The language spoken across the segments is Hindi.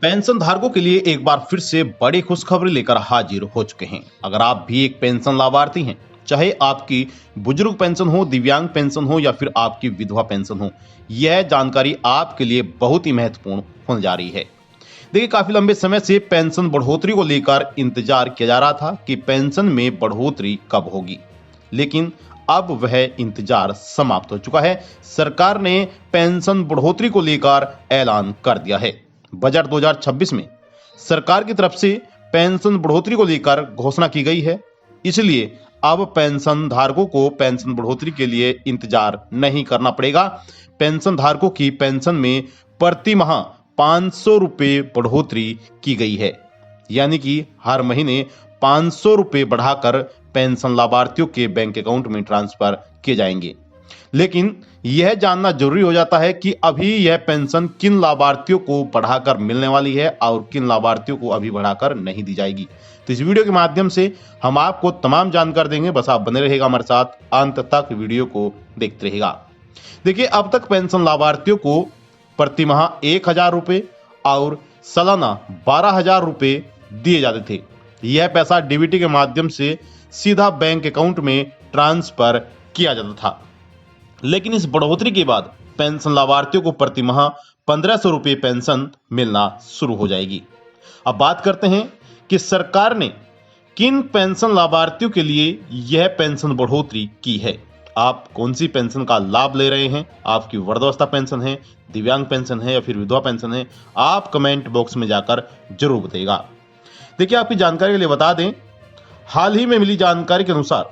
पेंशन धारकों के लिए एक बार फिर से बड़ी खुशखबरी लेकर हाजिर हो चुके हैं। अगर आप भी एक पेंशन लाभार्थी हैं, चाहे आपकी बुजुर्ग पेंशन हो, दिव्यांग पेंशन हो या फिर आपकी विधवा पेंशन हो, यह जानकारी आपके लिए बहुत ही महत्वपूर्ण होने जा रही है। देखिए, काफी लंबे समय से पेंशन बढ़ोतरी को लेकर इंतजार किया जा रहा था कि पेंशन में बढ़ोतरी कब होगी, लेकिन अब वह इंतजार समाप्त हो चुका है। सरकार ने पेंशन बढ़ोतरी को लेकर ऐलान कर दिया है। बजट 2026 में सरकार की तरफ से पेंशन बढ़ोतरी को लेकर घोषणा की गई है, इसलिए अब पेंशन धारकों को पेंशन बढ़ोतरी के लिए इंतजार नहीं करना पड़ेगा। पेंशन धारकों की पेंशन में प्रति माह 500 रुपये बढ़ोतरी की गई है, यानी कि हर महीने 500 रुपये बढ़ाकर पेंशन लाभार्थियों के बैंक अकाउंट में ट्रांसफर किए जाएंगे। लेकिन यह जानना जरूरी हो जाता है कि अभी यह पेंशन किन लाभार्थियों को बढ़ाकर मिलने वाली है और किन लाभार्थियों को अभी बढ़ाकर नहीं दी जाएगी। तो इस वीडियो के माध्यम से हम आपको तमाम जानकारी देंगे, बस आप बने रहिएगा हमारे साथ, अंत तक वीडियो को देखते रहिएगा। देखिए, अब तक पेंशन लाभार्थियों को प्रति माह 1,000 रुपये और सालाना 12,000 रुपये दिए जाते थे। यह पैसा डीबीटी के माध्यम से सीधा बैंक अकाउंट में ट्रांसफर किया जाता था, लेकिन इस बढ़ोतरी के बाद पेंशन लाभार्थियों को प्रति माह 1,500 रुपये पेंशन मिलना शुरू हो जाएगी। अब बात करते हैं कि सरकार ने किन पेंशन लाभार्थियों के लिए यह पेंशन बढ़ोतरी की है। आप कौन सी पेंशन का लाभ ले रहे हैं, आपकी वृद्धावस्था पेंशन है, दिव्यांग पेंशन है या फिर विधवा पेंशन है, आप कमेंट बॉक्स में जाकर जरूर बताइएगा। देखिए, आपकी जानकारी के लिए बता दें, हाल ही में मिली जानकारी के अनुसार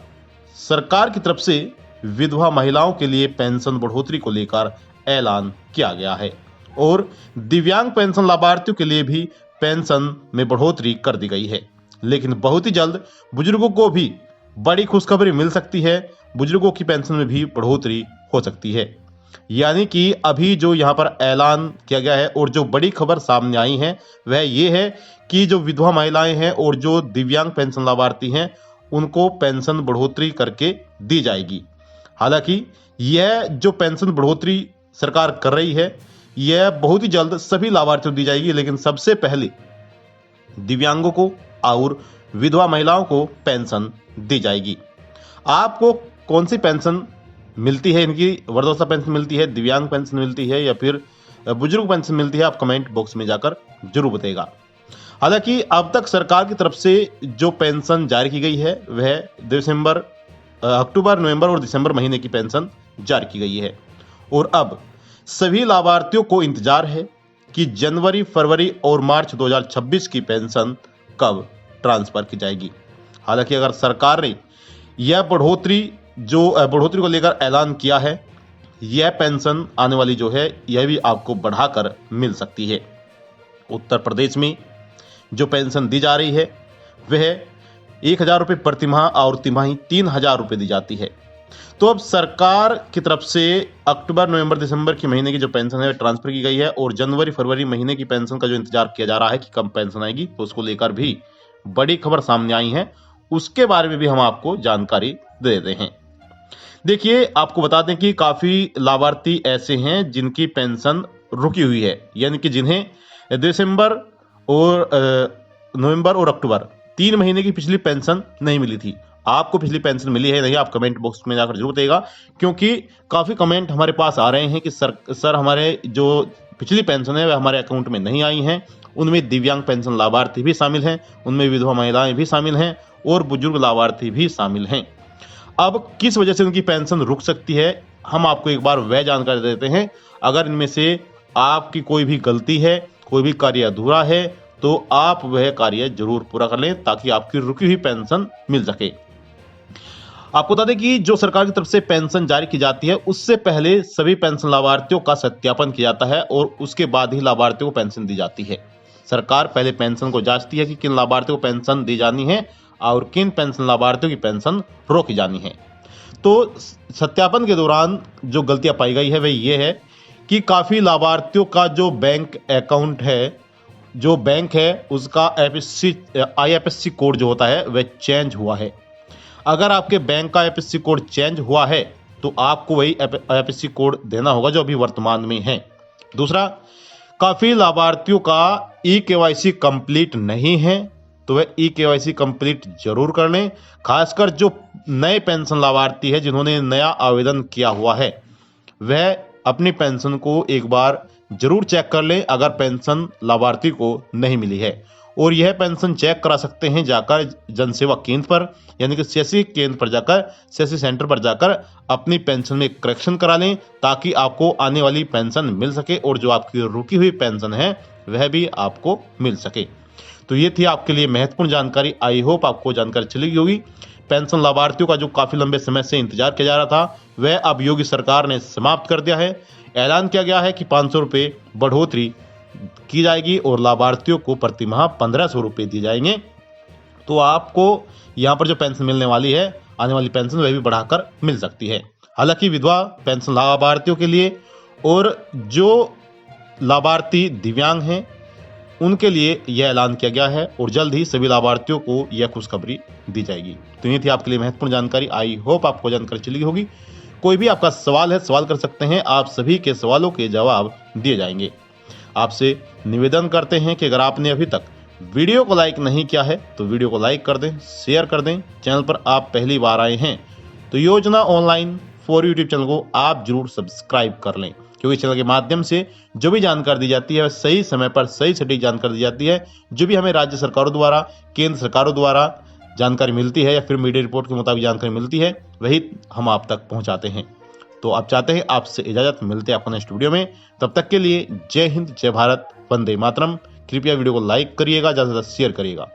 सरकार की तरफ से विधवा महिलाओं के लिए पेंशन बढ़ोतरी को लेकर ऐलान किया गया है और दिव्यांग पेंशन लाभार्थियों के लिए भी पेंशन में बढ़ोतरी कर दी गई है। लेकिन बहुत ही जल्द बुजुर्गों को भी बड़ी खुशखबरी मिल सकती है, बुजुर्गों की पेंशन में भी बढ़ोतरी हो सकती है। यानी कि अभी जो यहाँ पर ऐलान किया गया है और जो बड़ी खबर सामने आई है वह ये है कि जो विधवा महिलाएं हैं और जो दिव्यांग पेंशन लाभार्थी हैं, उनको पेंशन बढ़ोतरी करके दी जाएगी। हालांकि यह जो पेंशन बढ़ोतरी सरकार कर रही है, यह बहुत ही जल्द सभी लाभार्थियों को दी जाएगी, लेकिन सबसे पहले दिव्यांगों को और विधवा महिलाओं को पेंशन दी जाएगी। आपको कौन सी पेंशन मिलती है, इनकी वृद्धावस्था पेंशन मिलती है, दिव्यांग पेंशन मिलती है या फिर बुजुर्ग पेंशन मिलती है, आप कमेंट बॉक्स में जाकर जरूर बताइएगा। हालांकि अब तक सरकार की तरफ से जो पेंशन जारी की गई है वह अक्टूबर, नवंबर और दिसंबर महीने की पेंशन जारी की गई है और अब सभी लाभार्थियों को इंतजार है कि जनवरी, फरवरी और मार्च 2026 की पेंशन कब ट्रांसफर की जाएगी। हालांकि अगर सरकार ने यह बढ़ोतरी को लेकर ऐलान किया है, यह पेंशन आने वाली जो है यह भी आपको बढ़ाकर मिल सकती है। उत्तर प्रदेश में जो पेंशन दी जा रही है वह 1,000 रुपये प्रति माह और तिमाही 3,000 रुपये दी जाती है। तो अब सरकार की तरफ से अक्टूबर, नवंबर, दिसंबर के महीने की जो पेंशन है ट्रांसफर की गई है और जनवरी, फरवरी महीने की पेंशन का जो इंतजार किया जा रहा है कि कब पेंशन आएगी, तो उसको लेकर भी बड़ी खबर सामने आई है, उसके बारे में भी हम आपको जानकारी दे देते हैं। देखिए, आपको बता दें कि काफी लाभार्थी ऐसे हैं जिनकी पेंशन रुकी हुई है, यानी कि जिन्हें दिसंबर और नवंबर और अक्टूबर 3 महीने की पिछली पेंशन नहीं मिली थी। आपको पिछली पेंशन मिली है नहीं, आप कमेंट बॉक्स में जाकर जरूर बताइएगा, क्योंकि काफी कमेंट हमारे पास आ रहे हैं कि सर हमारे जो पिछली पेंशन है वह हमारे अकाउंट में नहीं आई हैं। उनमें दिव्यांग पेंशन लाभार्थी भी शामिल हैं, उनमें विधवा महिलाएं भी शामिल हैं और बुजुर्ग लाभार्थी भी शामिल हैं। अब किस वजह से उनकी पेंशन रुक सकती है, हम आपको एक बार वह जानकारी देते हैं। अगर इनमें से आपकी कोई भी गलती है, कोई भी कार्य अधूरा है, तो आप वह कार्य जरूर पूरा कर लें ताकि आपकी रुकी हुई पेंशन मिल सके। आपको बता दें कि जो सरकार की तरफ से पेंशन जारी की जाती है, उससे पहले सभी पेंशन लाभार्थियों का सत्यापन किया जाता है और उसके बाद ही लाभार्थियों को पेंशन दी जाती है। सरकार पहले पेंशन को जांचती है कि किन लाभार्थियों को पेंशन दी जानी है और किन पेंशन लाभार्थियों की पेंशन रोकी जानी है। तो सत्यापन के दौरान जो गलतियां पाई गई है वह ये है कि काफी लाभार्थियों का जो बैंक अकाउंट है, जो बैंक है उसका IFSC कोड जो होता है वह चेंज हुआ है। अगर आपके बैंक का IFSC कोड चेंज हुआ है तो आपको वही IFSC कोड देना होगा जो अभी वर्तमान में है। दूसरा, काफी लाभार्थियों का ई-केवाईसी कंप्लीट नहीं है, तो वह ई-केवाईसी कंप्लीट जरूर कर लें। खासकर जो नए पेंशन लाभार्थी है, जिन्होंने नया आवेदन किया हुआ है, वह अपनी पेंशन को एक बार जरूर चेक कर लें अगर पेंशन लाभार्थी को नहीं मिली है। और यह पेंशन चेक करा सकते हैं जाकर जन सेवा केंद्र पर, यानी कि सीएससी केंद्र पर जाकर, सीएससी सेंटर पर जाकर अपनी पेंशन में करेक्शन करा लें, ताकि आपको आने वाली पेंशन मिल सके और जो आपकी रुकी हुई पेंशन है वह भी आपको मिल सके। तो ये थी आपके लिए महत्वपूर्ण जानकारी। आई होप आपको जानकारी चली गई होगी। पेंशन लाभार्थियों का जो काफी लंबे समय से इंतजार किया जा रहा था, वह अब योगी सरकार ने समाप्त कर दिया है। ऐलान किया गया है कि 500 रुपये बढ़ोतरी की जाएगी और लाभार्थियों को प्रति माह 1500 रुपये दिए जाएंगे। तो आपको यहाँ पर जो पेंशन मिलने वाली है, आने वाली पेंशन वह भी बढ़ाकर मिल सकती है। हालांकि विधवा पेंशन लाभार्थियों के लिए और जो लाभार्थी दिव्यांग हैं उनके लिए यह ऐलान किया गया है और जल्द ही सभी लाभार्थियों को यह खुशखबरी दी जाएगी। तो ये थी आपके लिए महत्वपूर्ण जानकारी। आई होप आपको जानकारी चली होगी। कोई भी आपका सवाल है, सवाल कर सकते हैं। आप सभी के सवालों के जवाब दिए जाएंगे। आपसे निवेदन करते हैं कि अगर आपने अभी तक वीडियो को लाइक नहीं किया है तो वीडियो को लाइक कर दें, शेयर कर दें। चैनल पर आप पहली बार आए हैं तो योजना ऑनलाइन फॉर यूट्यूब चैनल को आप जरूर सब्सक्राइब कर लें, क्योंकि चैनल के माध्यम से जो भी जानकारी दी जाती है वह सही समय पर सही सटीक जानकारी दी जाती है। जो भी हमें राज्य सरकारों द्वारा, केंद्र सरकारों द्वारा जानकारी मिलती है या फिर मीडिया रिपोर्ट के मुताबिक जानकारी मिलती है, वही हम आप तक पहुंचाते हैं। तो आप चाहते हैं आपसे इजाजत, मिलते हैं आपको नेक्स्ट वीडियो में। तब तक के लिए जय हिंद, जय भारत, वंदे मातरम। कृपया वीडियो को लाइक करिएगा, ज़्यादा से ज़्यादा शेयर करिएगा।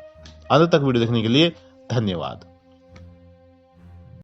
अंत तक वीडियो देखने के लिए धन्यवाद।